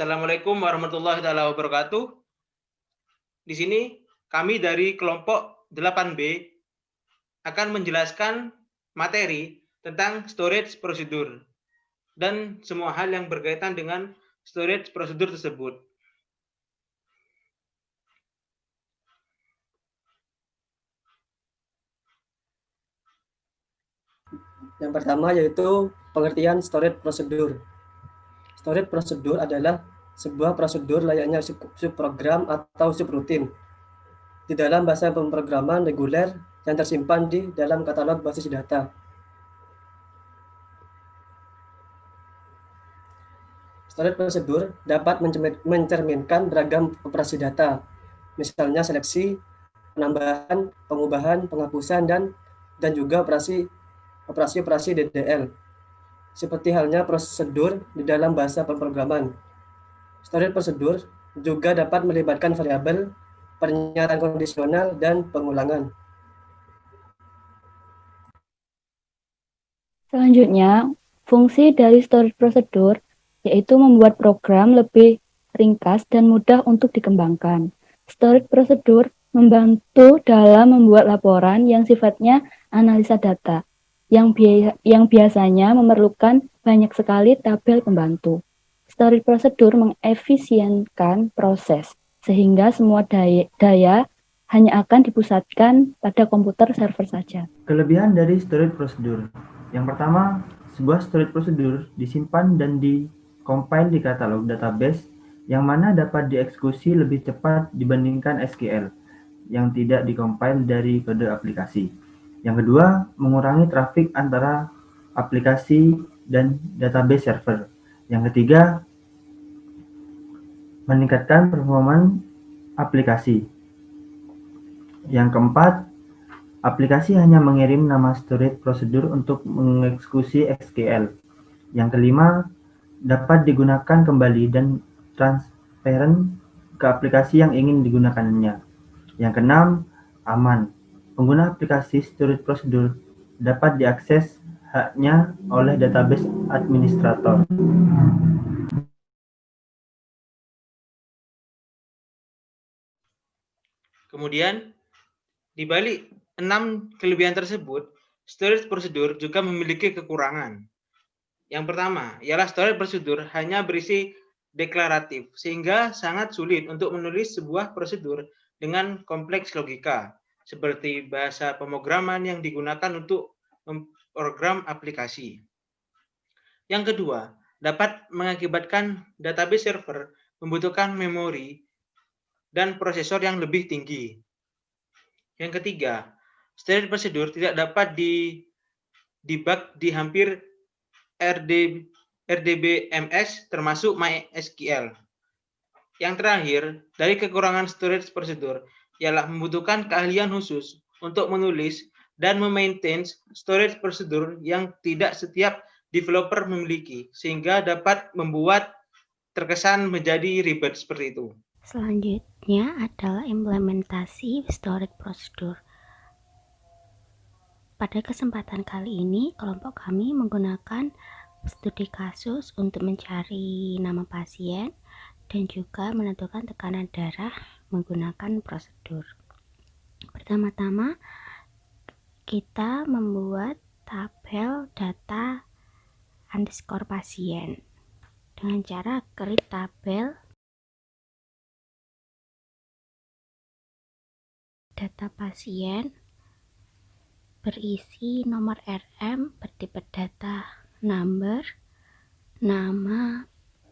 Assalamualaikum warahmatullahi wabarakatuh. Di sini kami dari kelompok 8B akan menjelaskan materi tentang storage prosedur dan semua hal yang berkaitan dengan storage prosedur tersebut. Yang pertama yaitu pengertian storage prosedur. Storage prosedur adalah sebuah prosedur layaknya subprogram atau subrutin di dalam bahasa pemrograman reguler yang tersimpan di dalam katalog basis data. Storage prosedur dapat mencerminkan beragam operasi data, misalnya seleksi, penambahan, pengubahan, penghapusan, dan juga operasi DDL, seperti halnya prosedur di dalam bahasa pemrograman. Storage prosedur juga dapat melibatkan variabel, pernyataan kondisional, dan pengulangan. Selanjutnya, fungsi dari storage prosedur yaitu membuat program lebih ringkas dan mudah untuk dikembangkan. Storage prosedur membantu dalam membuat laporan yang sifatnya analisa data, yang biasanya memerlukan banyak sekali tabel pembantu. Storage prosedur mengefisienkan proses, sehingga semua daya hanya akan dipusatkan pada komputer server saja. Kelebihan dari storage prosedur. Yang pertama, sebuah storage prosedur disimpan dan di-compile di katalog database yang mana dapat dieksekusi lebih cepat dibandingkan SQL yang tidak di-compile dari kode aplikasi. Yang kedua, mengurangi trafik antara aplikasi dan database server. Yang ketiga, meningkatkan performa aplikasi. Yang keempat, aplikasi hanya mengirim nama storage prosedur untuk mengeksekusi SQL. Yang kelima, dapat digunakan kembali dan transparent ke aplikasi yang ingin digunakannya. Yang keenam, aman. Pengguna aplikasi storage prosedur dapat diakses haknya oleh database administrator. Kemudian, di balik 6 kelebihan tersebut, storage prosedur juga memiliki kekurangan. Yang pertama, ialah storage prosedur hanya berisi deklaratif, sehingga sangat sulit untuk menulis sebuah prosedur dengan kompleks logika, seperti bahasa pemrograman yang digunakan untuk memprogram aplikasi. Yang kedua, dapat mengakibatkan database server membutuhkan memori dan prosesor yang lebih tinggi. Yang ketiga, storage prosedur tidak dapat debug di hampir RDBMS termasuk MySQL. Yang terakhir, dari kekurangan storage prosedur ialah membutuhkan keahlian khusus untuk menulis dan memaintain storage prosedur yang tidak setiap developer memiliki, sehingga dapat membuat terkesan menjadi ribet seperti itu. Selanjutnya adalah implementasi storage prosedur. Pada kesempatan kali ini, kelompok kami menggunakan studi kasus untuk mencari nama pasien dan juga menentukan tekanan darah menggunakan prosedur. Pertama-tama, kita membuat tabel data underscore pasien dengan cara create tabel data pasien berisi nomor RM bertipe data number, nama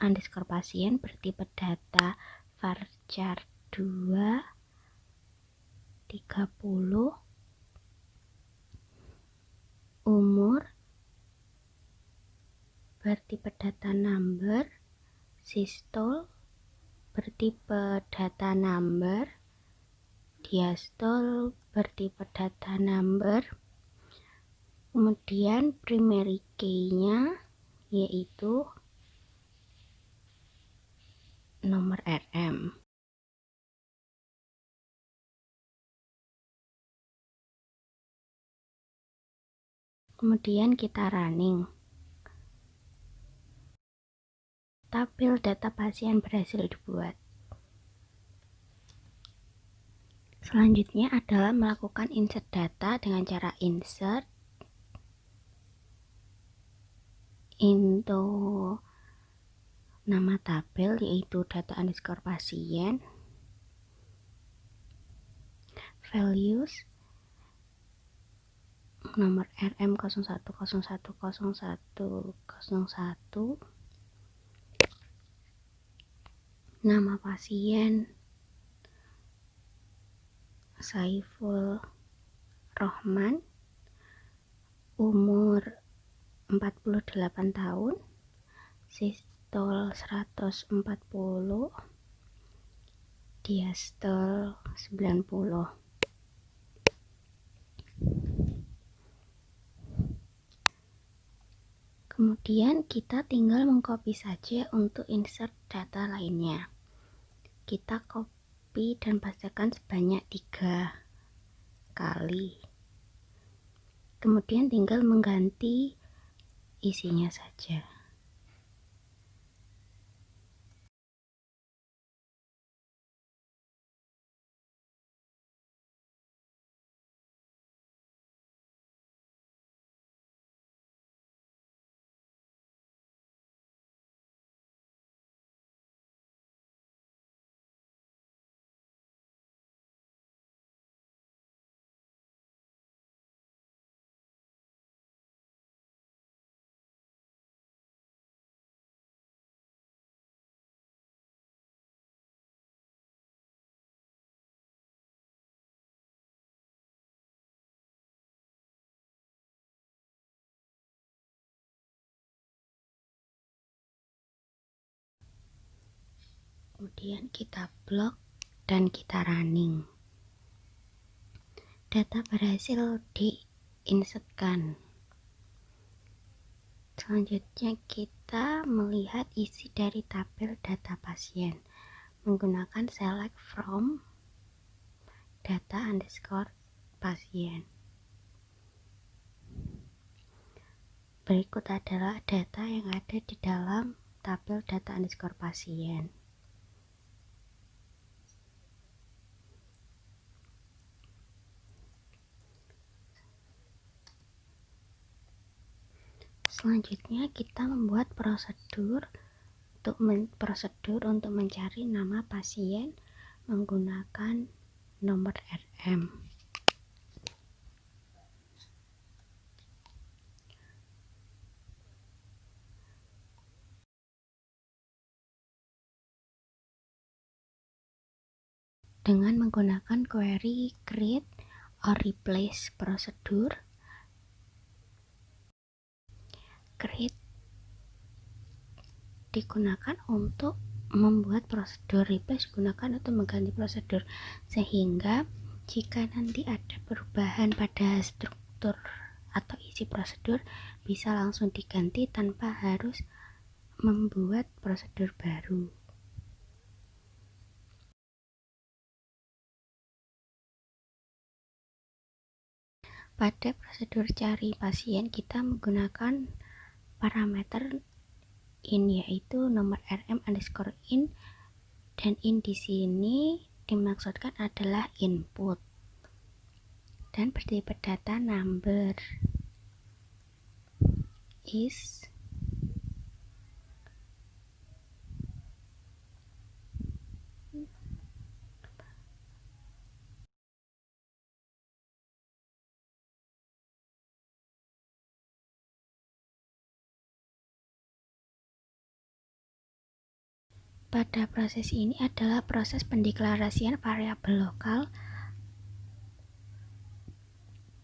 underscore pasien bertipe data varchar 2 30, umur bertipe data number, sistole bertipe data number, diastole bertipe data number, kemudian primary key-nya yaitu nomor RM. Kemudian kita running. tabel data pasien berhasil dibuat. Selanjutnya adalah melakukan insert data dengan cara insert into nama tabel, yaitu data underscore pasien, values nomor RM 01010101, nama pasien Saiful Rohman, umur 48 tahun, sistol 140, diastol 90. Kemudian kita tinggal mengcopy saja untuk insert data lainnya. Kita copy dan pastekan sebanyak 3 kali. Kemudian tinggal mengganti isinya saja. Kemudian kita blok dan kita running. Data berhasil diinsertkan. Selanjutnya kita melihat isi dari tabel data pasien menggunakan select from data underscore pasien. Berikut adalah data yang ada di dalam tabel data underscore pasien. Selanjutnya kita membuat prosedur untuk mencari nama pasien menggunakan nomor RM. Dengan menggunakan query create or replace prosedur. Create digunakan untuk membuat prosedur, replace digunakan untuk mengganti prosedur, sehingga jika nanti ada perubahan pada struktur atau isi prosedur bisa langsung diganti tanpa harus membuat prosedur baru. Pada prosedur cari pasien kita menggunakan parameter in, yaitu nomor RM underscore in, dan in di sini dimaksudkan adalah input dan bertipe data number is pada proses ini adalah proses pendeklarasian variabel lokal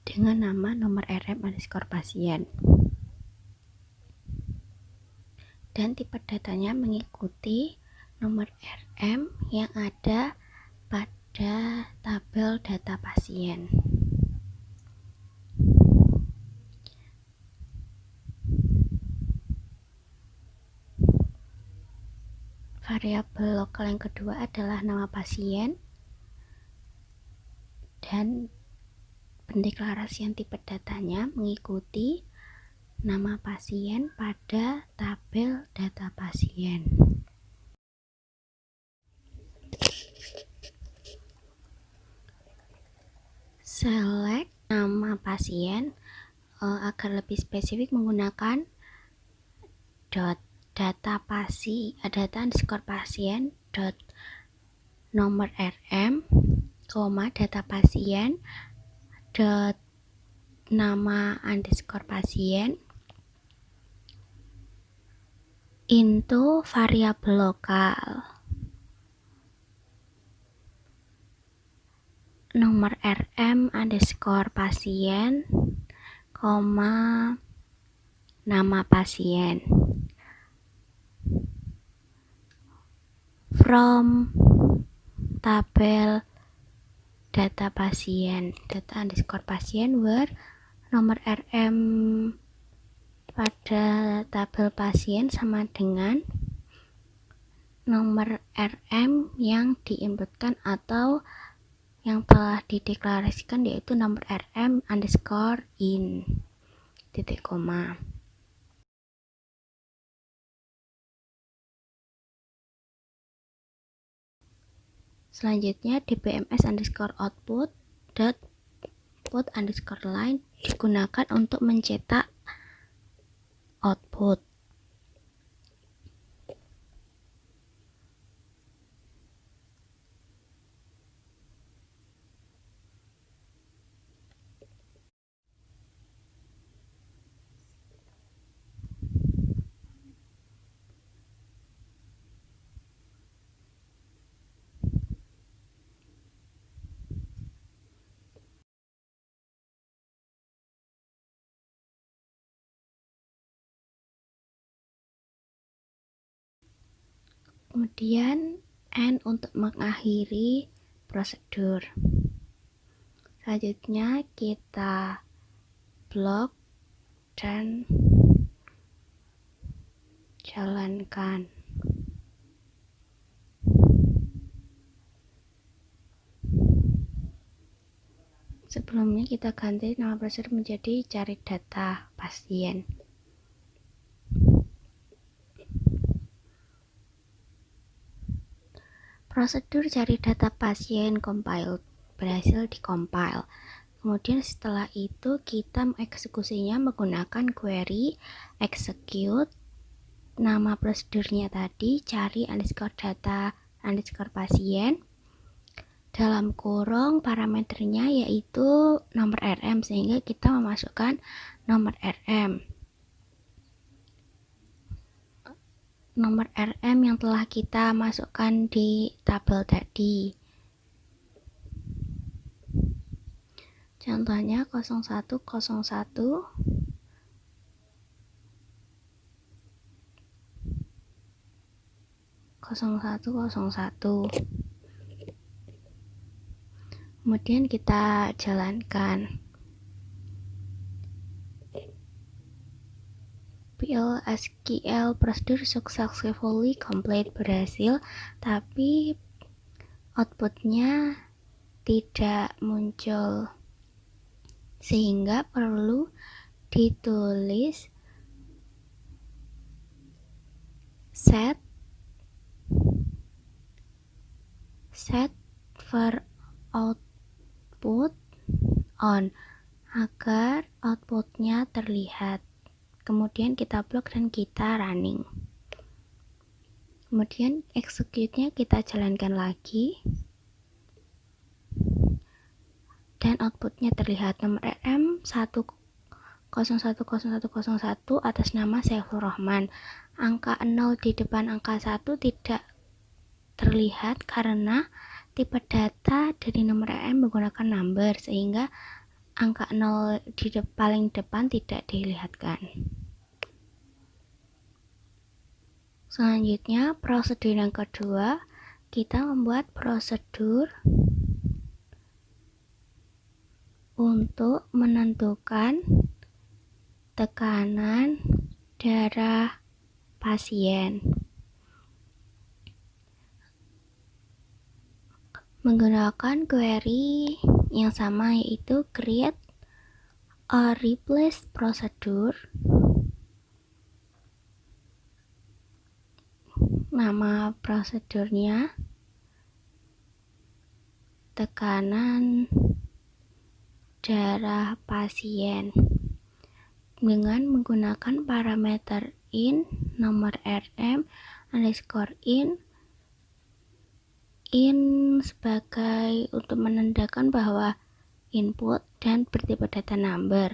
dengan nama nomor RM underscore pasien, dan tipe datanya mengikuti nomor RM yang ada pada tabel data pasien. Variabel lokal yang kedua adalah nama pasien, dan pendeklarasian tipe datanya mengikuti nama pasien pada tabel data pasien. Select nama pasien agar lebih spesifik menggunakan data underscore pasien nomor RM, data pasien nama underscore pasien into variabel lokal nomor RM underscore pasien, nama pasien. From tabel data pasien, data underscore pasien where nomor RM pada tabel pasien sama dengan nomor RM yang diinputkan atau yang telah dideklarasikan, yaitu nomor RM underscore in titik koma. Selanjutnya dbms underscore output underscore line digunakan untuk mencetak output. Kemudian N untuk mengakhiri prosedur. Selanjutnya kita blok dan jalankan. Sebelumnya kita ganti nama prosedur menjadi cari data pasien. Prosedur cari data pasien berhasil dikompil. Kemudian setelah itu kita mengeksekusinya menggunakan query execute nama prosedurnya tadi, cari underscore data underscore pasien, dalam kurung parameternya yaitu nomor RM, sehingga kita memasukkan nomor RM. Nomor RM yang telah kita masukkan di tabel tadi. Contohnya 0101 0101. Kemudian kita jalankan. PL/SQL prosedur successfully complete, berhasil, tapi outputnya tidak muncul, sehingga perlu ditulis set for output on agar outputnya terlihat. Kemudian kita blok dan kita running. Kemudian execute-nya kita jalankan lagi. Dan outputnya terlihat nomor RM 1010101 atas nama Saiful Rahman. Angka 0 di depan angka 1 tidak terlihat karena tipe data dari nomor RM menggunakan number, sehingga angka 0 di paling depan tidak dilihatkan. Selanjutnya, prosedur yang kedua, kita membuat prosedur untuk menentukan tekanan darah pasien. Menggunakan query yang sama, yaitu create or replace procedure nama prosedurnya, tekanan darah pasien dengan menggunakan parameter in, nomor RM, underscore in sebagai untuk menandakan bahwa input dan bertipe data number.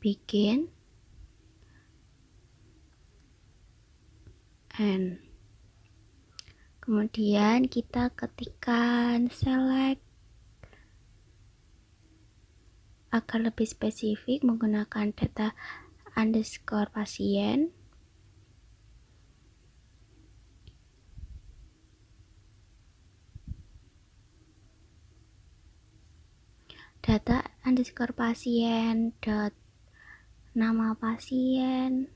Begin and kemudian kita ketikkan select agar lebih spesifik menggunakan data underscore pasien. Data underscore pasien dot nama pasien,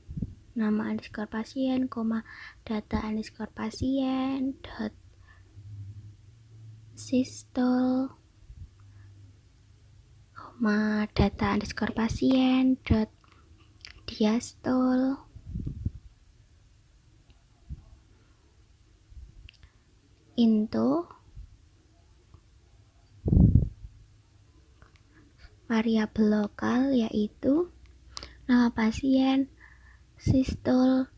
nama underscore pasien, data underscore pasien dot sistole, data underscore pasien dot diastole, into variabel lokal yaitu nama pasien, sistole,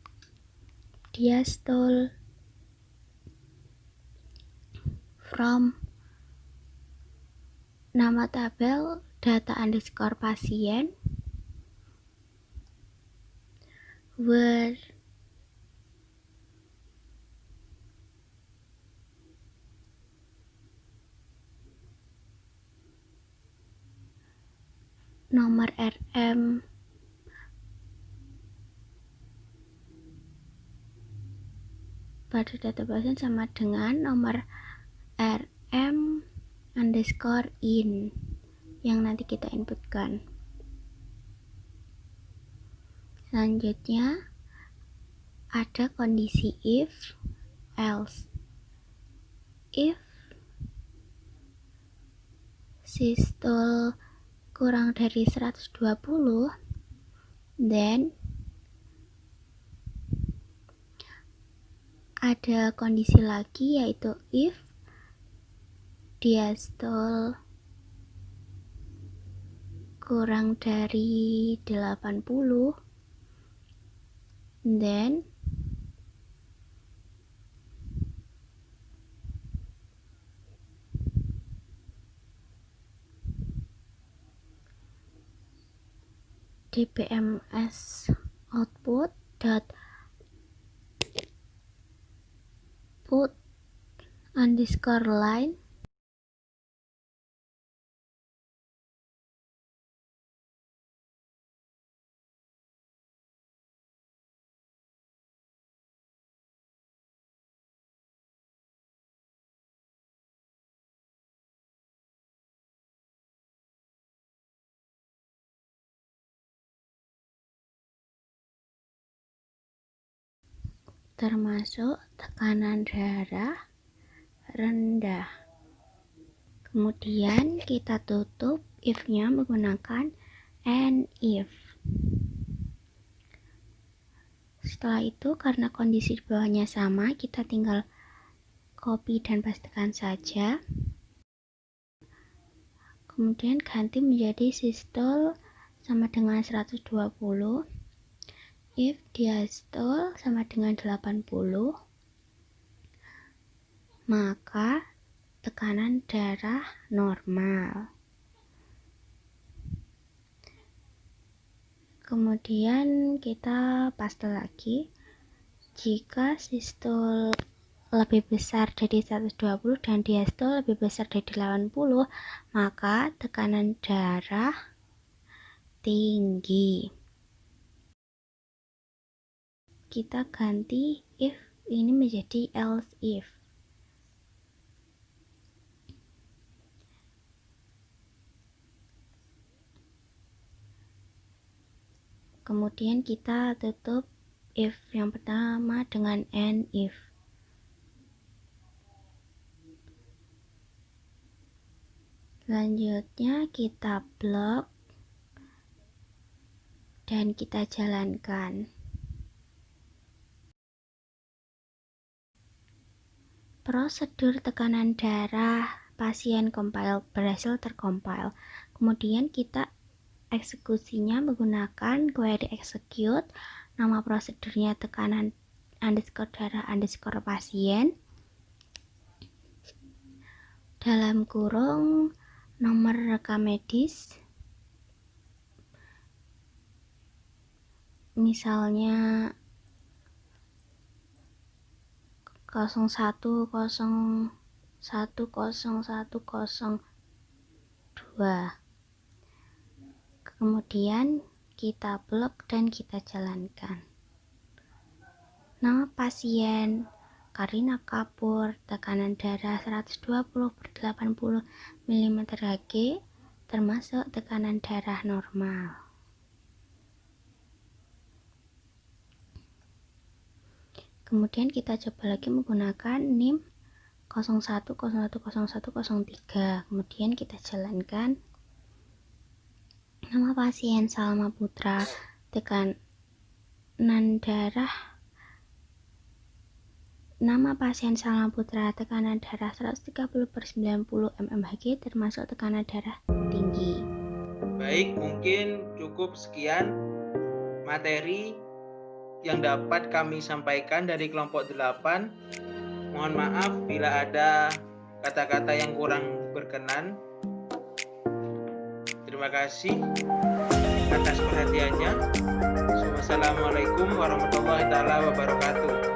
diastole, from nama tabel data underscore pasien, where nomor RM pada data pasien sama dengan nomor RM underscore in yang nanti kita inputkan. Selanjutnya ada kondisi if, else. If sistole kurang dari 120, then ada kondisi lagi yaitu if diastole kurang dari 80, then dpms output dot put underscore line termasuk tekanan darah rendah. Kemudian kita tutup if-nya menggunakan and if. Setelah itu karena kondisi di bawahnya sama, kita tinggal copy dan pastekan saja. Kemudian ganti menjadi sistole sama dengan 120, if diastole sama dengan 80, maka tekanan darah normal. Kemudian kita paste lagi. Jika sistole lebih besar dari 120 dan diastole lebih besar dari 80, maka tekanan darah tinggi. Kita ganti if ini menjadi else if. Kemudian kita tutup if yang pertama dengan and if. Selanjutnya kita blok dan kita jalankan. Prosedur tekanan darah pasien berhasil tercompile. Kemudian kita eksekusinya menggunakan query execute, nama prosedurnya tekanan darah pasien, dalam kurung nomor rekam medis, misalnya 01011002. Kemudian kita blok dan kita jalankan. Nama pasien Karina Kapur, tekanan darah 120/80 mm/Hg, termasuk tekanan darah normal. Kemudian kita coba lagi menggunakan NIM 01010103. Kemudian kita jalankan. Nama pasien Salma Putra, tekanan darah 130/90 mmHg, termasuk tekanan darah tinggi. Baik, mungkin cukup sekian materi yang dapat kami sampaikan dari kelompok 8. Mohon maaf bila ada kata-kata yang kurang berkenan. Terima kasih atas perhatiannya. Wassalamualaikum warahmatullahi wabarakatuh.